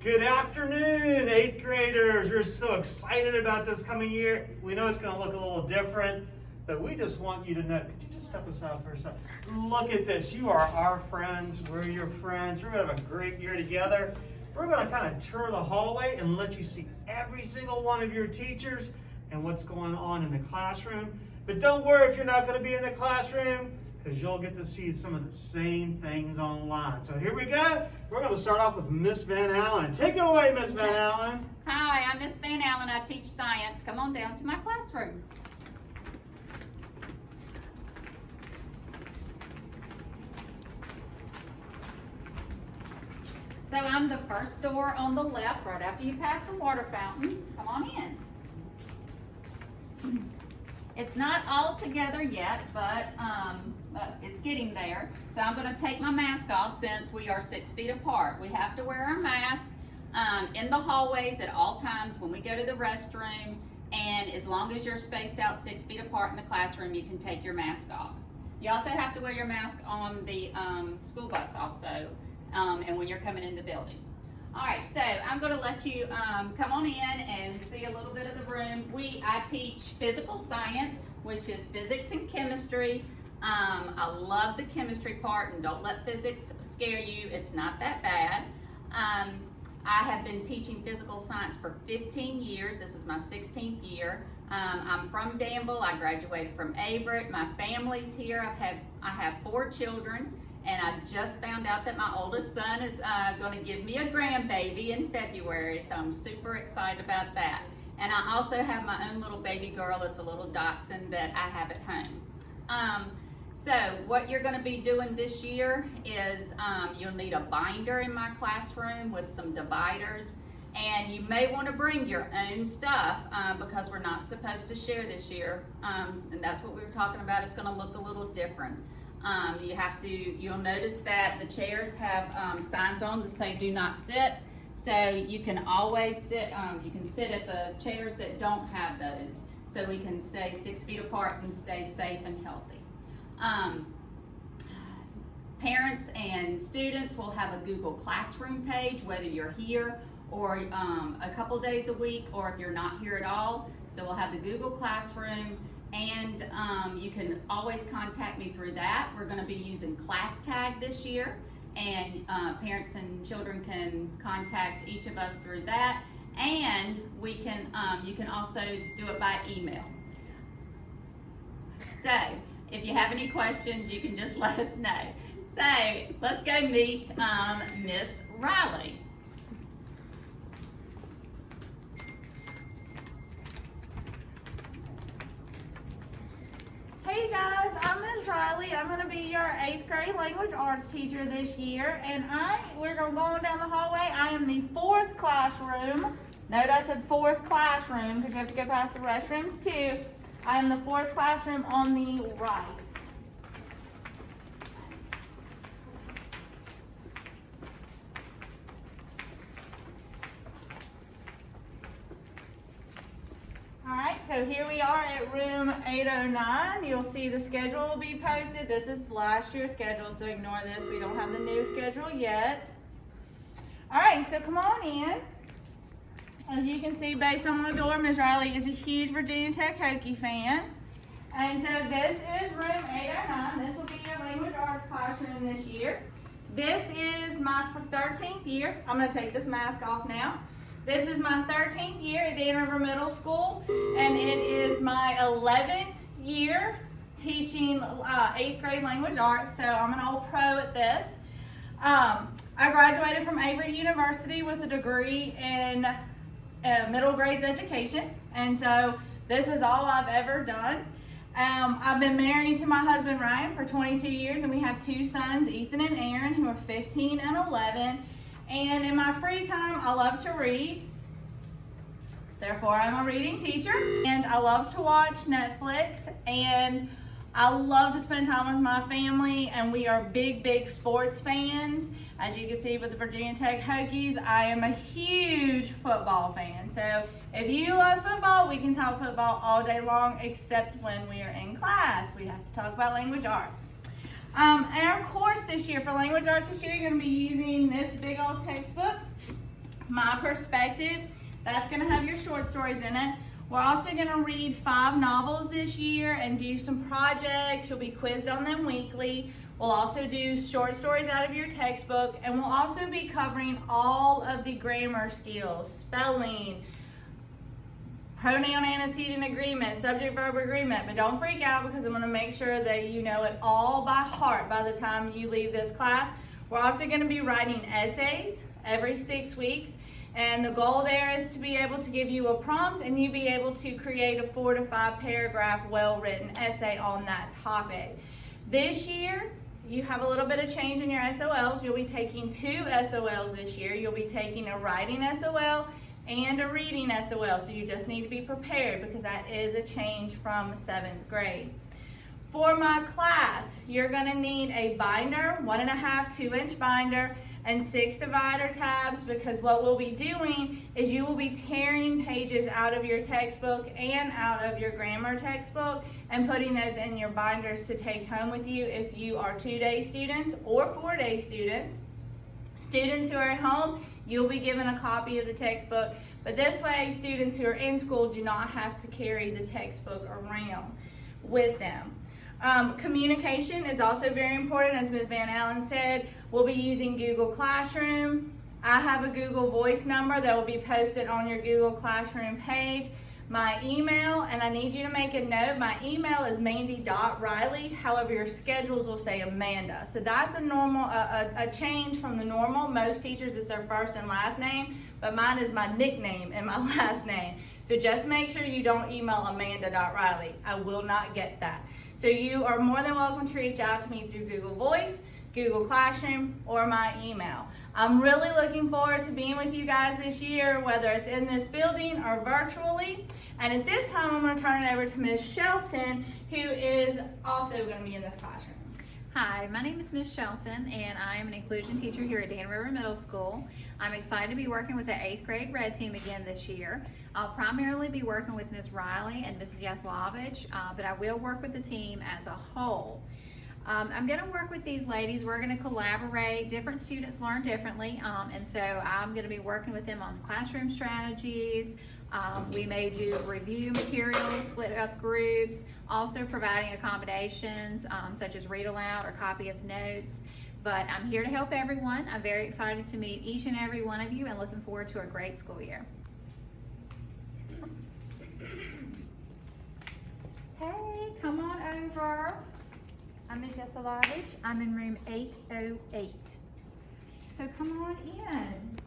Good afternoon, 8th graders. We're so excited about this coming year. We know it's going to look a little different, but we just want you to know. Could you just step aside for a second? Look at this. You are our friends. We're your friends. We're going to have a great year together. We're going to kind of tour the hallway and let you see every single one of your teachers and what's going on in the classroom. But don't worry if you're not going to be in the classroom, because you'll get to see some of the same things online. So here we go. We're going to start off with Miss Van Allen. Take it away, Miss Van Allen. Hi, I'm Miss Van Allen. I teach science. Come on down to my classroom. So I'm the first door on the left, right after you pass the water fountain. Come on in. It's not all together yet, but it's getting there. So I'm going to take my mask off since we are 6 feet apart. We have to wear our mask in the hallways at all times when we go to the restroom, and as long as you're spaced out 6 feet apart in the classroom, you can take your mask off. You also have to wear your mask on the school bus also, and when you're coming in the building. All right, so I'm going to let you come on in and see a little bit of the room. I teach physical science, which is physics and chemistry. I love the chemistry part, and don't let physics scare you. It's not that bad. I have been teaching physical science for 15 years. This is my 16th year. I'm from Danville. I graduated from Averett. My family's here. I have 4 children. And I just found out that my oldest son is going to give me a grandbaby in February, so I'm super excited about that. And I also have my own little baby girl. It's a little Dachshund that I have at home. So what you're going to be doing this year is you'll need a binder in my classroom with some dividers. And you may want to bring your own stuff because we're not supposed to share this year. And that's what we were talking about. It's going to look a little different. You'll notice that the chairs have signs on that say do not sit. So you can always sit, you can sit at the chairs that don't have those. So we can stay 6 feet apart and stay safe and healthy. Parents and students will have a Google Classroom page, whether you're here or a couple days a week, or if you're not here at all. So we'll have the Google Classroom. And you can always contact me through that. We're going to be using ClassTag this year, and parents and children can contact each of us through that. And we can, you can also do it by email. So if you have any questions, you can just let us know. So let's go meet Miss Riley. Hey guys, I'm Ms. Riley. I'm going to be your 8th grade language arts teacher this year, and we're going to go on down the hallway. I am the 4th classroom. Note I said 4th classroom because you have to go past the restrooms too. I am the 4th classroom on the right. Alright, so here we are at room 809. You'll see the schedule will be posted. This is last year's schedule, so ignore this. We don't have the new schedule yet. Alright, so come on in. As you can see based on my door, Ms. Riley is a huge Virginia Tech Hokie fan. And so this is room 809. This will be your language arts classroom this year. This is my 13th year. I'm going to take this mask off now. This is my 13th year at Dan River Middle School, and it is my 11th year teaching 8th grade language arts, so I'm an old pro at this. I graduated from Averett University with a degree in middle grades education, and so this is all I've ever done. I've been married to my husband Ryan for 22 years, and we have 2 sons, Ethan and Aaron, who are 15 and 11. And in my free time, I love to read. Therefore, I'm a reading teacher. And I love to watch Netflix. And I love to spend time with my family. And we are big sports fans. As you can see with the Virginia Tech Hokies, I am a huge football fan. So if you love football, we can talk football all day long, except when we are in class. We have to talk about language arts. Our course this year for language arts this year, you're going to be using this big old textbook. My Perspectives, that's gonna have your short stories in it. We're also gonna read 5 novels this year and do some projects. You'll be quizzed on them weekly. We'll also do short stories out of your textbook, and we'll also be covering all of the grammar skills, spelling, pronoun antecedent agreement, subject verb agreement. But don't freak out, because I'm gonna make sure that you know it all by heart by the time you leave this class. We're also gonna be writing essays every 6 weeks. And the goal there is to be able to give you a prompt and you be able to create a 4 to 5 paragraph well-written essay on that topic. This year, you have a little bit of change in your SOLs. You'll be taking 2 SOLs this year. You'll be taking a writing SOL and a reading SOL. So you just need to be prepared, because that is a change from 7th grade. For my class, you're gonna need a binder, 1.5 2-inch binder, and 6 divider tabs, because what we'll be doing is you will be tearing pages out of your textbook and out of your grammar textbook and putting those in your binders to take home with you if you are 2-day students or 4-day students. Students who are at home, you'll be given a copy of the textbook, but this way students who are in school do not have to carry the textbook around with them. Communication is also very important. As Ms. Van Allen said, we'll be using Google Classroom. I have a Google Voice number that will be posted on your Google Classroom page. My email, and I need you to make a note, my email is mandy.riley, however your schedules will say Amanda. So that's a change from the normal. Most teachers, it's their first and last name, but mine is my nickname and my last name. So just make sure you don't email amanda.riley. I will not get that. So you are more than welcome to reach out to me through Google Voice, Google Classroom, or my email. I'm really looking forward to being with you guys this year, whether it's in this building or virtually. And at this time, I'm going to turn it over to Ms. Shelton, who is also going to be in this classroom. Hi, my name is Ms. Shelton, and I am an inclusion teacher here at Dan River Middle School. I'm excited to be working with the 8th grade red team again this year. I'll primarily be working with Ms. Riley and Mrs. Yaslovich, but I will work with the team as a whole. I'm going to work with these ladies. We're going to collaborate. Different students learn differently, and so I'm going to be working with them on classroom strategies. We may do review materials, split up groups, also providing accommodations such as read aloud or copy of notes. But I'm here to help everyone. I'm very excited to meet each and every one of you and looking forward to a great school year. Hey, come on over. I'm Ms. Yaslovich. I'm in room 808. So come on in.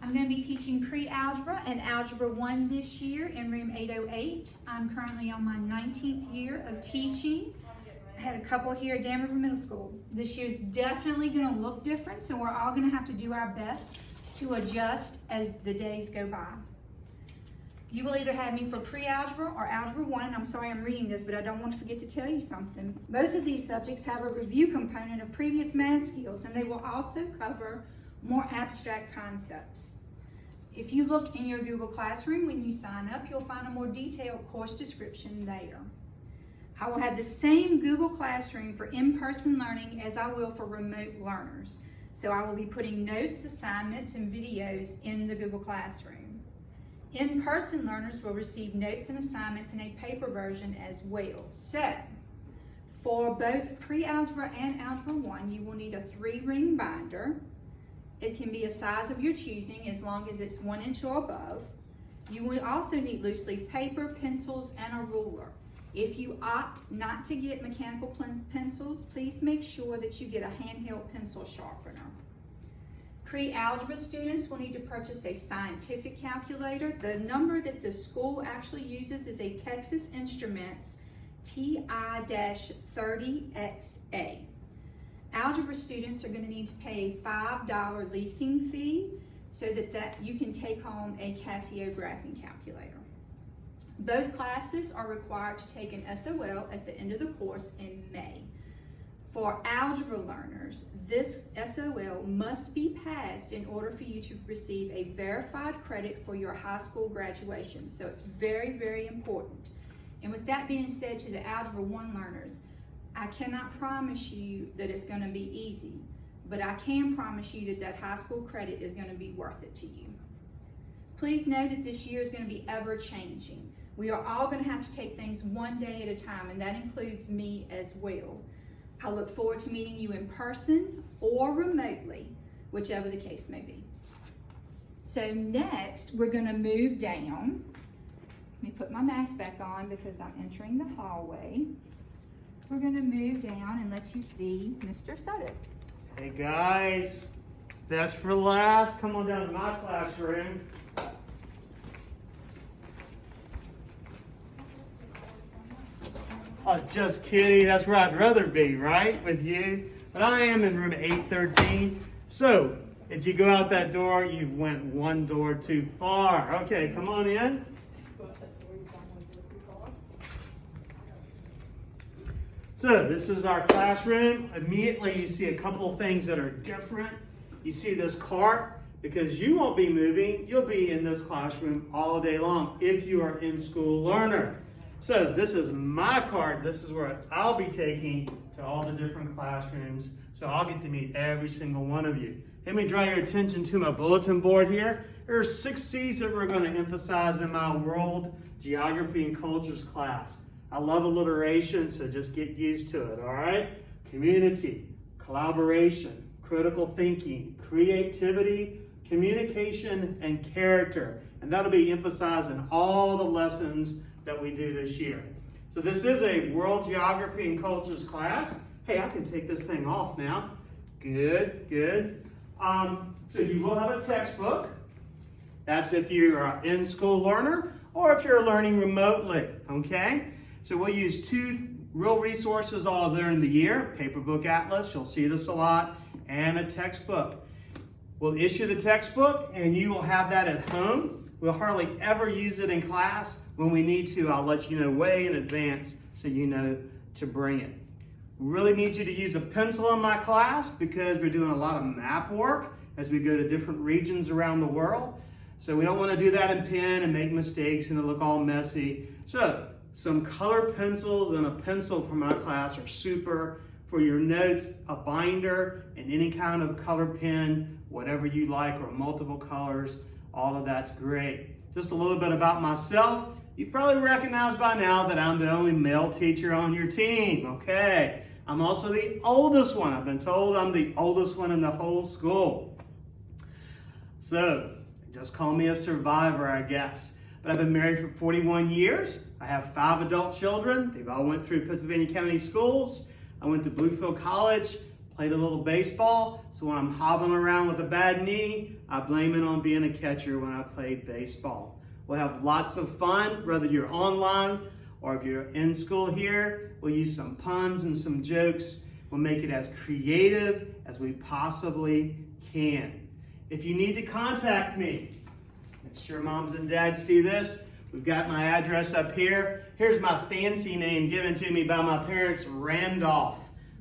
I'm going to be teaching pre-algebra and algebra 1 this year in room 808. I'm currently on my 19th year of teaching. I had a couple here at Dan River Middle School. This year's definitely going to look different, so we're all going to have to do our best to adjust as the days go by. You will either have me for pre-algebra or algebra 1, and I'm sorry I'm reading this, but I don't want to forget to tell you something. Both of these subjects have a review component of previous math skills, and they will also cover more abstract concepts. If you look in your Google Classroom when you sign up, you'll find a more detailed course description there. I will have the same Google Classroom for in-person learning as I will for remote learners. So I will be putting notes, assignments, and videos in the Google Classroom. In-person learners will receive notes and assignments in a paper version as well. So, for both pre-algebra and algebra 1, you will need a 3-ring binder. It can be a size of your choosing as long as it's 1 inch or above. You will also need loose leaf paper, pencils, and a ruler. If you opt not to get mechanical pencils, please make sure that you get a handheld pencil sharpener. Pre-algebra students will need to purchase a scientific calculator. The number that the school actually uses is a Texas Instruments TI-30XA. Algebra students are going to need to pay a $5 leasing fee so that you can take home a Casio graphing calculator. Both classes are required to take an SOL at the end of the course in May. For algebra learners, this SOL must be passed in order for you to receive a verified credit for your high school graduation. So it's very, very important. And with that being said, to the Algebra 1 learners, I cannot promise you that it's going to be easy, but I can promise you that that high school credit is going to be worth it to you. Please know that this year is going to be ever changing. We are all going to have to take things one day at a time, and that includes me as well. I look forward to meeting you in person or remotely, whichever the case may be. So next, we're going to move down. Let me put my mask back on because I'm entering the hallway. We're going to move down and let you see Mr. Sutter. Hey guys, best for last. Come on down to my classroom. Oh, just kidding. That's where I'd rather be, right? With you. But I am in room 813. So, if you go out that door, you've went one door too far. Okay, come on in. So, this is our classroom. Immediately, you see a couple of things that are different. You see this cart, because you won't be moving. You'll be in this classroom all day long if you are in-school learner. So this is my card. This is where I'll be taking to all the different classrooms. So I'll get to meet every single one of you. Let me draw your attention to my bulletin board here. There are 6 C's that we're going to emphasize in my world geography and cultures class. I love alliteration, so just get used to it, all right? Community, collaboration, critical thinking, creativity, communication, and character. And that'll be emphasized in all the lessons that we do this year. So this is a world geography and cultures class. Hey, I can take this thing off now. Good, good. So you will have a textbook. That's if you're an in-school learner or if you're learning remotely, okay? So we'll use 2 real resources all during the year. Paper book atlas, you'll see this a lot, and a textbook. We'll issue the textbook and you will have that at home. We'll hardly ever use it in class. When we need to, I'll let you know way in advance so you know to bring it. We really need you to use a pencil in my class because we're doing a lot of map work as we go to different regions around the world. So we don't want to do that in pen and make mistakes and it look all messy. So some colored pencils and a pencil for my class are super. For your notes, a binder and any kind of colored pen, whatever you like, or multiple colors, all of that's great. Just a little bit about myself. You probably recognize by now that I'm the only male teacher on your team, okay? I'm also the oldest one. I've been told I'm the oldest one in the whole school. So, just call me a survivor, I guess. But I've been married for 41 years. I have 5 adult children. They've all went through Pennsylvania County schools. I went to Bluefield College, played a little baseball. So when I'm hobbling around with a bad knee, I blame it on being a catcher when I played baseball. We'll have lots of fun, whether you're online or if you're in school here. We'll use some puns and some jokes. We'll make it as creative as we possibly can. If you need to contact me, make sure moms and dads see this. We've got my address up here. Here's my fancy name given to me by my parents, Randolph.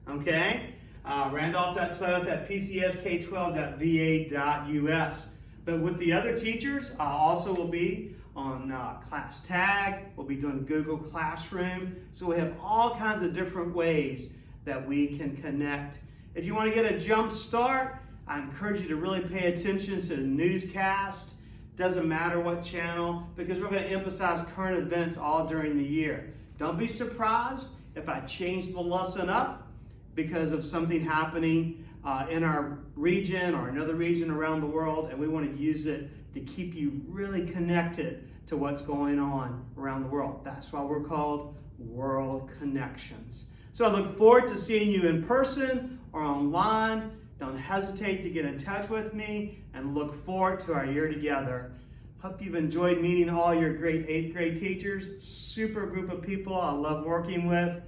Okay? Randolph.south@pcsk12.va.us. But with the other teachers, I also will be on class tag. We'll be doing Google Classroom. So we have all kinds of different ways that we can connect. If you want to get a jump start, I encourage you to really pay attention to the newscast. Doesn't matter what channel, because we're going to emphasize current events all during the year. Don't be surprised if I change the lesson up because of something happening in our region or another region around the world, and we want to use it to keep you really connected to what's going on around the world. That's why we're called World Connections. So I look forward to seeing you in person or online. Don't hesitate to get in touch with me and look forward to our year together. Hope you've enjoyed meeting all your great 8th grade teachers. Super group of people I love working with,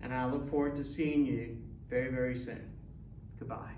and I look forward to seeing you very, very soon. Goodbye.